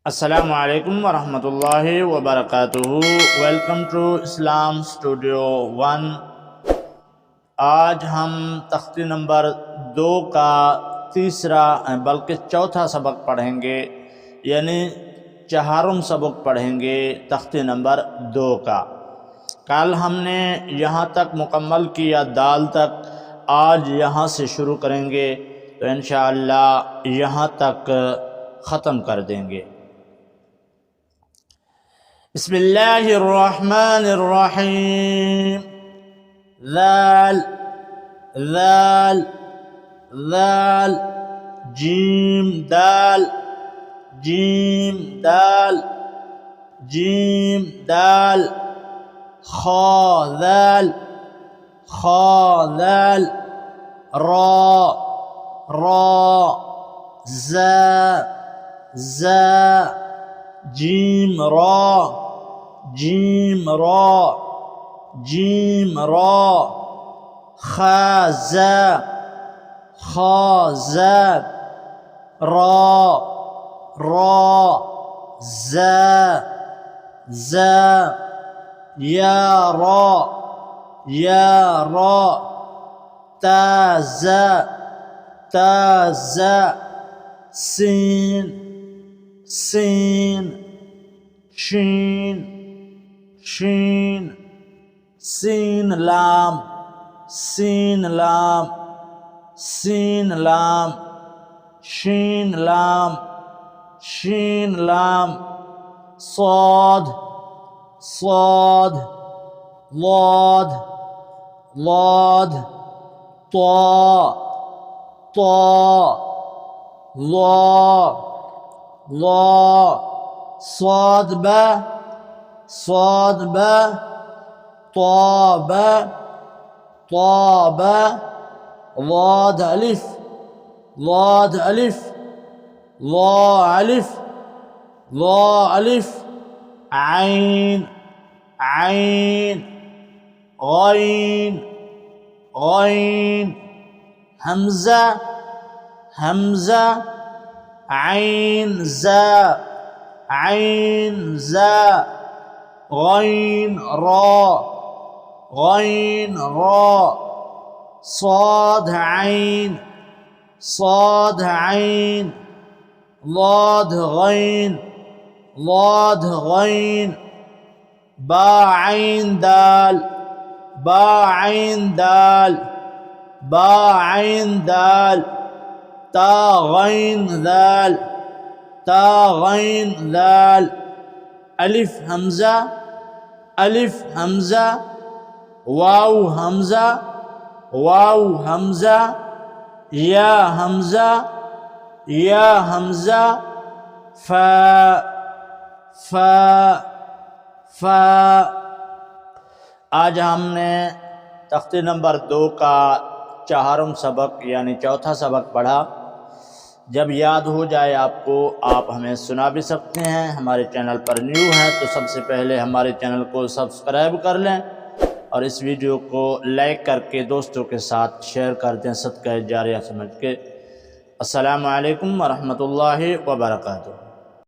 अस्सलामु अलैकुम वरहमतुल्लाहि वबरकातुहू। Welcome to Islam studio 1। आज हम तख्ती नंबर 2 का तीसरा बल्कि चौथा सबक पढ़ेंगे, यानी चारों सबक पढ़ेंगे तख्ती नंबर 2 का। कल हमने यहाँ तक मुकम्मल किया दाल तक, आज यहाँ से शुरू करेंगे तो इंशाअल्लाह यहाँ तक ख़त्म कर देंगे। बिस्मिल्लाहिर्रहमानिर्रहीम। ज़ाल ज़ाल ज़ाल, जीम दाल जीम दाल जीम दाल, खा ज़ाल खा ज़ाल, रा रा, ज़ा ज़ा, जीम रा जीम रा जीम रा, खा ज़ा खा ज़ा, रा रा, ज़ा ज़ा, या रा ता ज़ा, सीन सीन, शीन शीन, सीन लाम सीन लाम सीन लाम, शीन लाम शीन लाम, साद साद, लाद लाद, ता ता, ला ला, साद बा ताब ताब, लाद अलिफ ला अलिफ, आइन आइन, गैन हमज़ा आइन ज़ा गैन रा, साद आइन लाद गैन, बा आइन दाल ता गैन दाल, अलिफ हमज़ा, वाव हमज़ा, या हमज़ा, फा। आज हमने तख्ती नंबर 2 का चारों सबक यानी चौथा सबक पढ़ा। जब याद हो जाए आपको, आप हमें सुना भी सकते हैं। हमारे चैनल पर न्यू हैं तो सबसे पहले हमारे चैनल को सब्सक्राइब कर लें और इस वीडियो को लाइक करके दोस्तों के साथ शेयर कर दें, सदका जारिया समझ के। अस्सलामु अलैकुम वरहमतुल्लाहि वबरकातुहू।